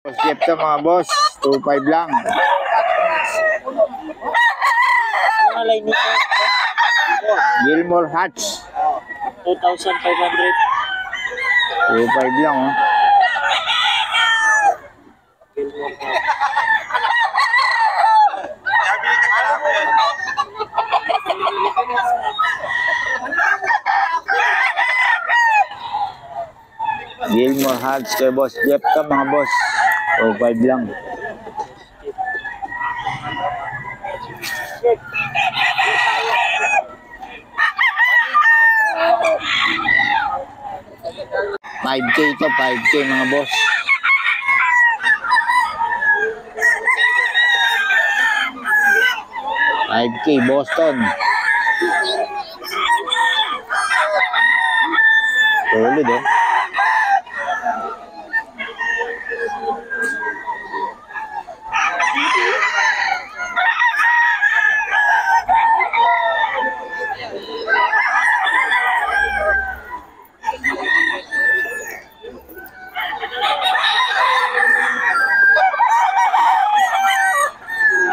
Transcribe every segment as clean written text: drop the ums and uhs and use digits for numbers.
Boss Jeff to mga boss, 2.5 lang. Malay nito. Gilmore Hatch. 2,500. 2.5 lang oh. Gilmore Hatch kay Boss Jeff to mga boss, 2.5 lang. $5K to, $5K mga boss. $5K Boston. Solid oh.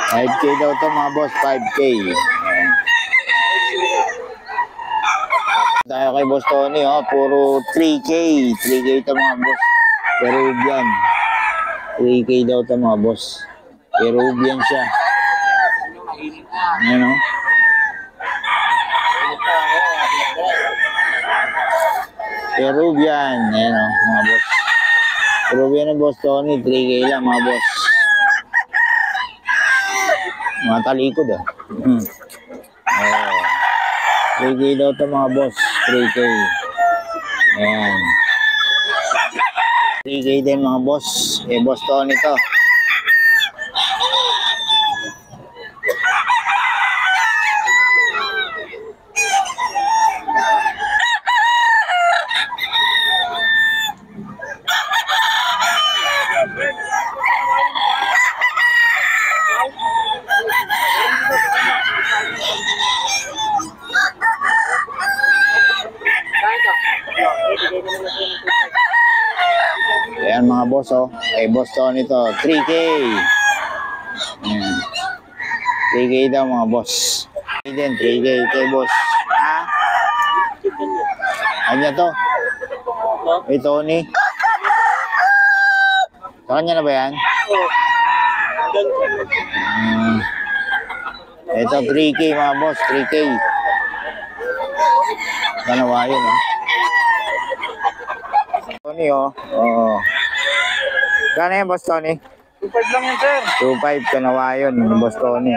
$5K daw to mga boss, $5K. Tayo kay Boss Tony, oh, puro 3K. 3K to mga boss. Peruvian. 3K daw to mga boss. Peruvian siya. Ayan o. Peruvian. Ayan o mga boss. Peruvian ng Boss Tony, 3K lang mga boss. Mga talikod ah. 3K daw ito mga boss. 3K. Ayan. 3K din mga boss. Boss Tony to. Ayan mga boss oh. Boss Tony to. 3K. Ayan. 3K daw mga boss. 3K kay boss. Ha? Kanya to? Hey Tony. Sa kanya na ba yan? Ito 3K mga boss. 3K. Ganawa yun oh. Tony oh. Oo. Gana yan Boss Tony? 2,500 lang yan, sir. 2.5 kanawa yun, Boss Tony.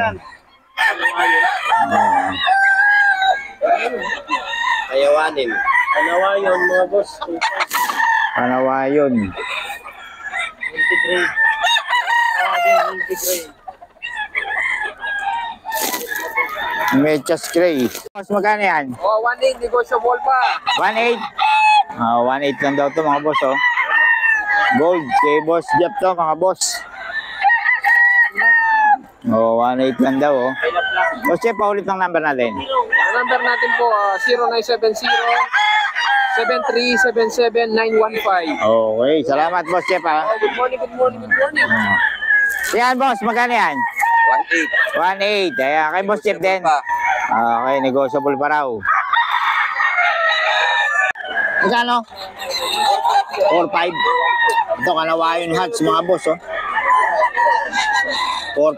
Kayawanin. Kanawa yun, mga boss. 2,500. Kanawa yun. Integrate. Integrate. Mechas Gray. Mas magkano yan? Oh, 1.8, negotiable pa. 1.8? 1.8 lang daw to mga boss oh. Gold kay Boss Jeff to mga boss. 1.8 lang daw oh. Boss Jeff, paulit ng number natin. Ang number natin po, 0970-7377915. Okay, salamat Boss Jeff ha. Oh, good morning, good morning, good morning. Yan boss, magkano yan? 1.8. Ayan, kay Boss Jeff din. Okay, negotiable pa raw. Magkano? 4.5. Ito, Kanawayon Hatch mga boss oh.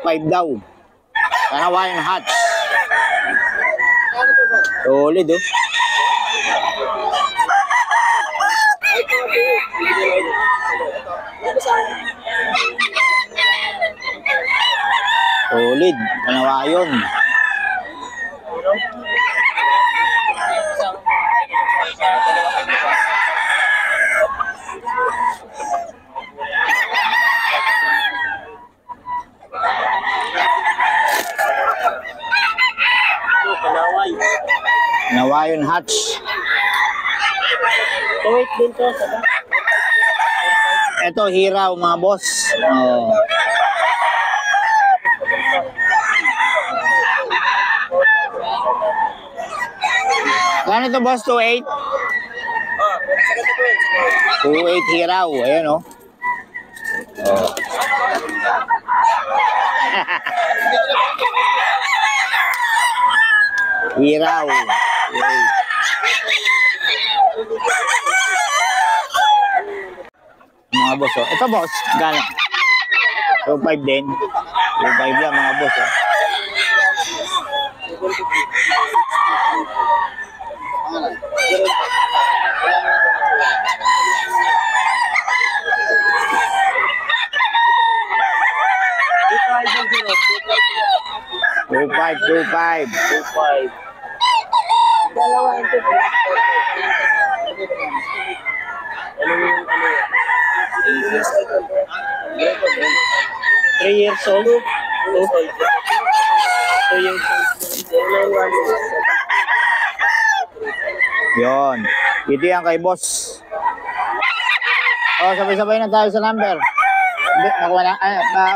4.5 daw. Kanawayon Hatch. Solid oh. Solid, Kanawayon. Kanawayon Hatch. Wait din to. Ito, hiraw mga boss. Gano ito boss? 2.8? 2.8 hiraw. Ayan o. Oh. Hiraw. Okay. Mga boss, oh. Ito boss, gano'n? 2.5 din. 2.5 lang mga boss, oh. Two five. Dalawa ito. Ano yung 3 years old. 2 years old. Yon. Dito yan kay boss. Oh, sabay-sabay na tayo sa number. Hindi, nakuha na.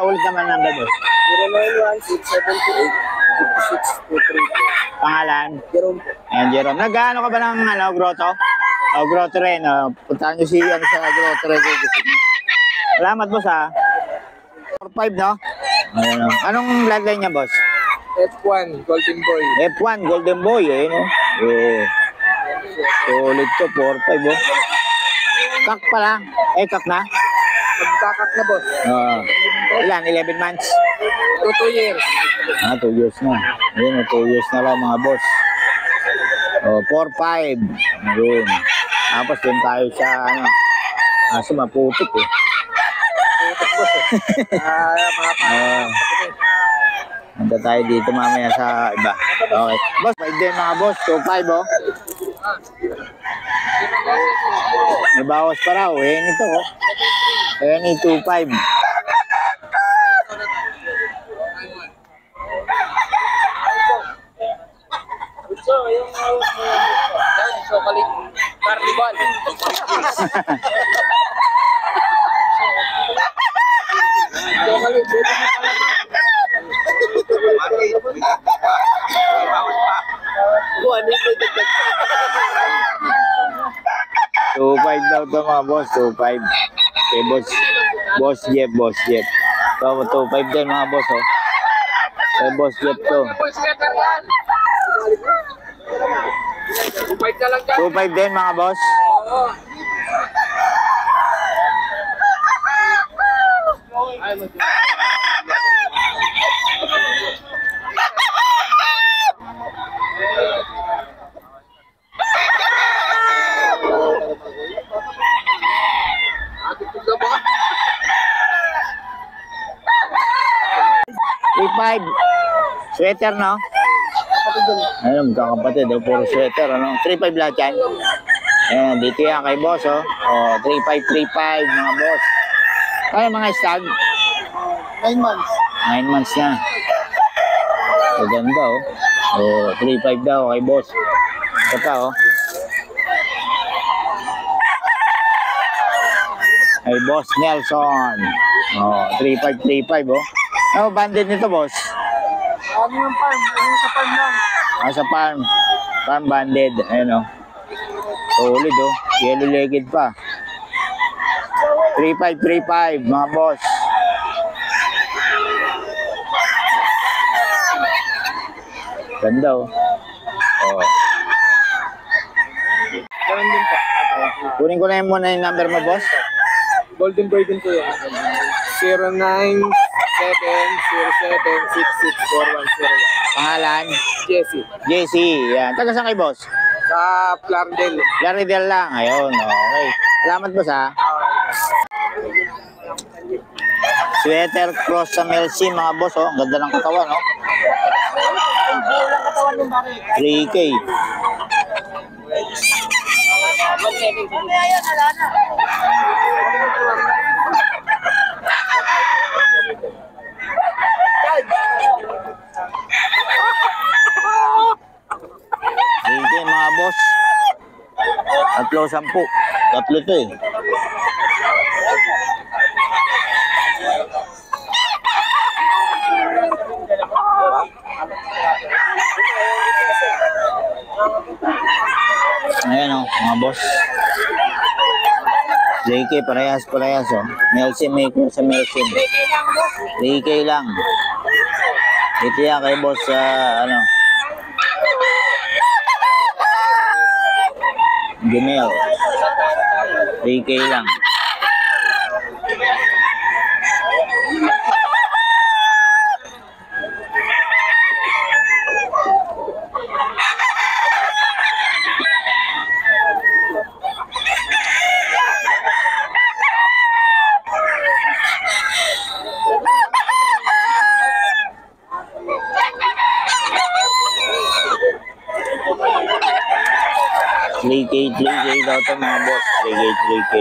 Ulit naman ang number boss. 0916735623. Pangalan? Jerome. Ayan, Jerome. Nag-ano ka ba ng grotto? O, grotto rin. Puntahan nyo si sa grotto rin. Salamat boss ha. 4-5 no? Ayan, oh. Anong bloodline niya boss? F1, Golden Boy. F1, Golden Boy eh, no? Oh. Solid to, 4-5 oh. Kak pa lang. Kak na? Magkakak na, boss. Ilan? 11 months? 2 years. 2 years na. Ayun, 2 years na lang mga boss. 4-5. Ayun. Tapos din tayo sa aso maputik eh. Putik, boss eh. Nanda tayo dito mamaya sa iba. Okay. Boss, 5 din mga boss. 2-5 oh. May bawas pa raw. Nito oh. Ni 2-5. Chocolate Carnival. Two 5 daw to mga boss, 2-5. Okay, boss Jeff. So, 2-5 din mga boss, oh. Okay, boss Jeff to. 2-5 din mga boss. Five. Sweater, no? Ayun, magkakapatid. Puro sweater, ano? 3-5 lahat yan. Ayan, dito yan kay boss, oh. 3-5, mga boss. Kaya mga stag? 9 months. 9 months na. Maganda, oh. 3-5 daw kay boss. Ito pa, oh. Kay boss Nelson. 3-5, oh. Ano banded nito, boss? Ano yung farm? Ano sa farm lang? Sa farm. Farm banded. Ayan, oh. Solid, oh. Yellow-legged pa. 3-5, mga boss. Ganda, oh. Ganun din po. Kunin ko na yun muna yung number mo, boss. Golden Boy din po yun. 0977-664101. Pangalan? Jesse. JC. Yan. Taga saan kay boss? Sa Plardel. Laridel lang. Ayun. Okay. Salamat, boss, ha. Sweater cross sa Melsi, mga boss, oh. Ang ganda ng katawan, oh. 3K. Sige mga boss. 3-10. 3 to eh. Ayan o, mga boss. 3K, parehas, oh. Melsim, may ko sa Melsim. 3K lang. Ito yan kay boss sa, ano, Gmail. 3K lang. Three K daw to mga boss. 3K.